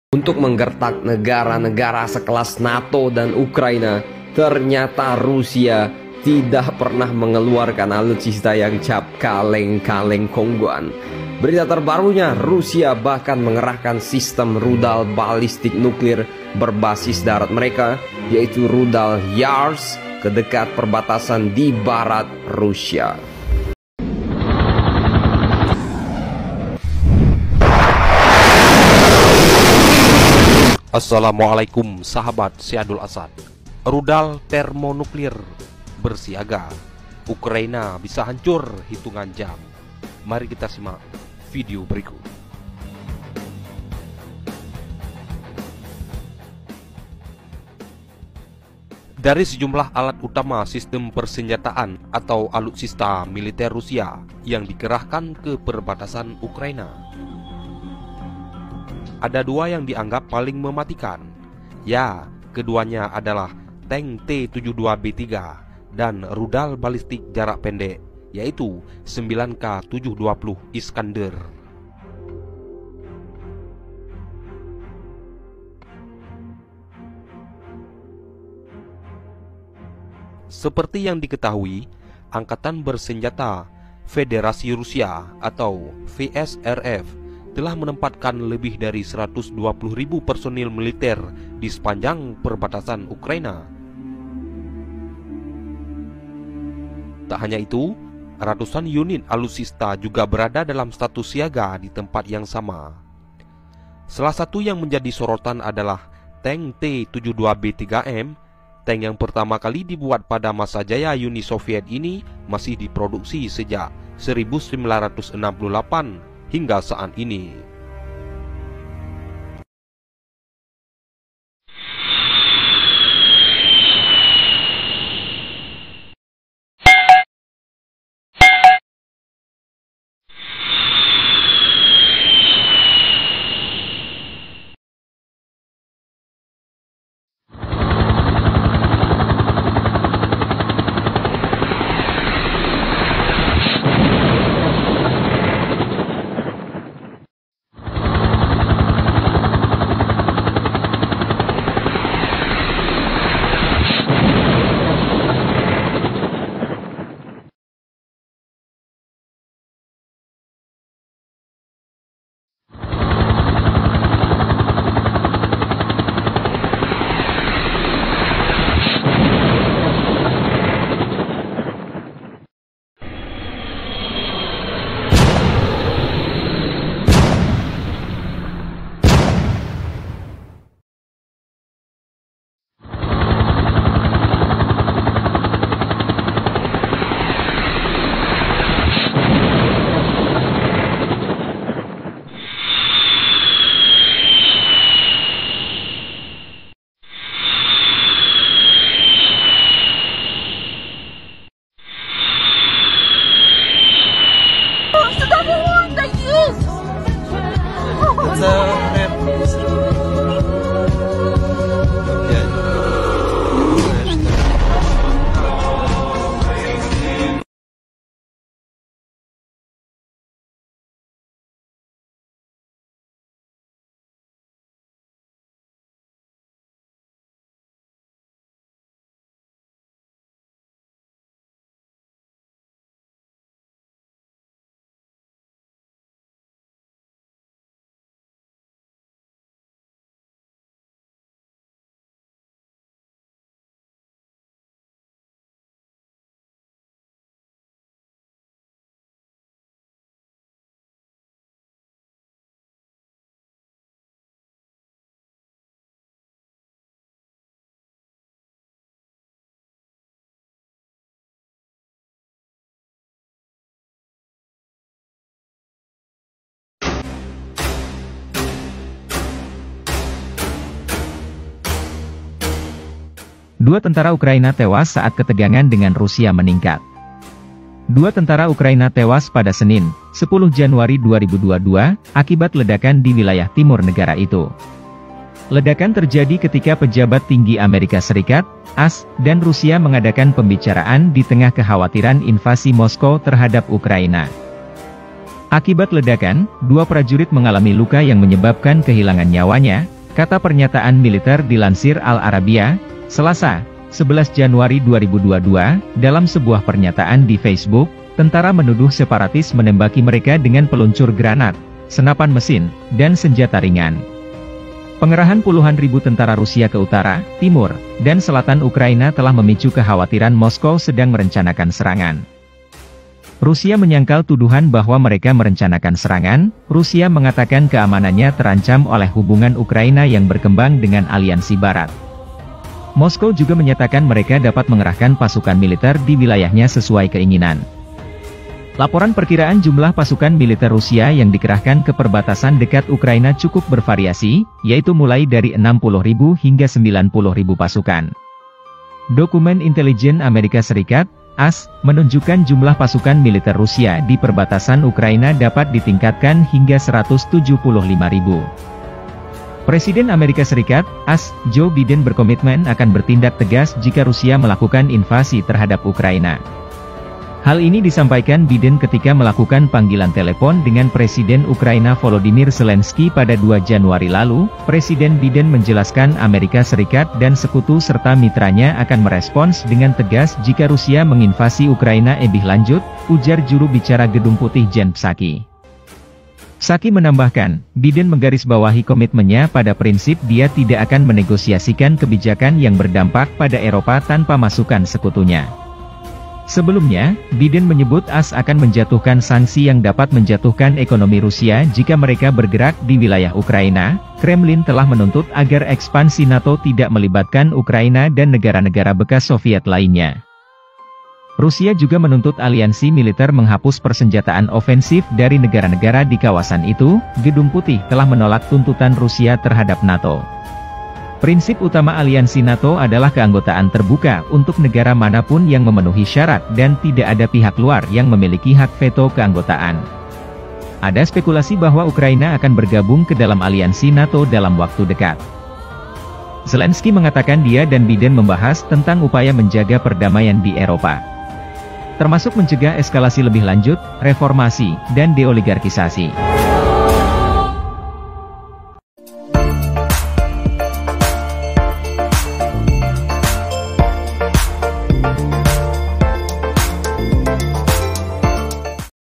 untuk menggertak negara-negara sekelas NATO dan Ukraina. Ternyata Rusia tidak pernah mengeluarkan alutsista yang cap kaleng-kaleng kongguan. Berita terbarunya, Rusia bahkan mengerahkan sistem rudal balistik nuklir berbasis darat mereka, yaitu rudal Yars, ke dekat perbatasan di barat Rusia. Assalamualaikum sahabat Syadul Asad. Rudal termonuklir bersiaga. Ukraina bisa hancur hitungan jam. Mari kita simak video berikut. Dari sejumlah alat utama sistem persenjataan atau alutsista militer Rusia yang dikerahkan ke perbatasan Ukraina, ada dua yang dianggap paling mematikan. Ya, keduanya adalah tank T-72B3 dan rudal balistik jarak pendek, yaitu 9K720 Iskander. Seperti yang diketahui, Angkatan Bersenjata Federasi Rusia atau VSRF telah menempatkan lebih dari 120.000 personil militer di sepanjang perbatasan Ukraina. Tak hanya itu, ratusan unit alutsista juga berada dalam status siaga di tempat yang sama. Salah satu yang menjadi sorotan adalah tank T-72B3M. Tank yang pertama kali dibuat pada masa jaya Uni Soviet ini masih diproduksi sejak 1968 hingga saat ini. Dua tentara Ukraina tewas saat ketegangan dengan Rusia meningkat. Dua tentara Ukraina tewas pada Senin, 10 Januari 2022, akibat ledakan di wilayah timur negara itu. Ledakan terjadi ketika pejabat tinggi Amerika Serikat, AS, dan Rusia mengadakan pembicaraan di tengah kekhawatiran invasi Moskow terhadap Ukraina. Akibat ledakan, dua prajurit mengalami luka yang menyebabkan kehilangan nyawanya, kata pernyataan militer dilansir Al Arabiya, Selasa, 11 Januari 2022, dalam sebuah pernyataan di Facebook, tentara menuduh separatis menembaki mereka dengan peluncur granat, senapan mesin, dan senjata ringan. Pengerahan puluhan ribu tentara Rusia ke utara, timur, dan selatan Ukraina telah memicu kekhawatiran Moskow sedang merencanakan serangan. Rusia menyangkal tuduhan bahwa mereka merencanakan serangan. Rusia mengatakan keamanannya terancam oleh hubungan Ukraina yang berkembang dengan aliansi Barat. Moskow juga menyatakan mereka dapat mengerahkan pasukan militer di wilayahnya sesuai keinginan. Laporan perkiraan jumlah pasukan militer Rusia yang dikerahkan ke perbatasan dekat Ukraina cukup bervariasi, yaitu mulai dari 60.000 hingga 90.000 pasukan. Dokumen intelijen Amerika Serikat, AS, menunjukkan jumlah pasukan militer Rusia di perbatasan Ukraina dapat ditingkatkan hingga 175.000. Presiden Amerika Serikat, AS, Joe Biden berkomitmen akan bertindak tegas jika Rusia melakukan invasi terhadap Ukraina. Hal ini disampaikan Biden ketika melakukan panggilan telepon dengan Presiden Ukraina Volodymyr Zelensky pada 2 Januari lalu. Presiden Biden menjelaskan Amerika Serikat dan sekutu serta mitranya akan merespons dengan tegas jika Rusia menginvasi Ukraina. Lebih lanjut, ujar juru bicara Gedung Putih Jen Psaki. Psaki menambahkan, Biden menggarisbawahi komitmennya pada prinsip dia tidak akan menegosiasikan kebijakan yang berdampak pada Eropa tanpa masukan sekutunya. Sebelumnya, Biden menyebut AS akan menjatuhkan sanksi yang dapat menjatuhkan ekonomi Rusia jika mereka bergerak di wilayah Ukraina. Kremlin telah menuntut agar ekspansi NATO tidak melibatkan Ukraina dan negara-negara bekas Soviet lainnya. Rusia juga menuntut aliansi militer menghapus persenjataan ofensif dari negara-negara di kawasan itu. Gedung Putih telah menolak tuntutan Rusia terhadap NATO. Prinsip utama aliansi NATO adalah keanggotaan terbuka untuk negara manapun yang memenuhi syarat dan tidak ada pihak luar yang memiliki hak veto keanggotaan. Ada spekulasi bahwa Ukraina akan bergabung ke dalam aliansi NATO dalam waktu dekat. Zelensky mengatakan dia dan Biden membahas tentang upaya menjaga perdamaian di Eropa, termasuk mencegah eskalasi lebih lanjut, reformasi, dan deoligarkisasi.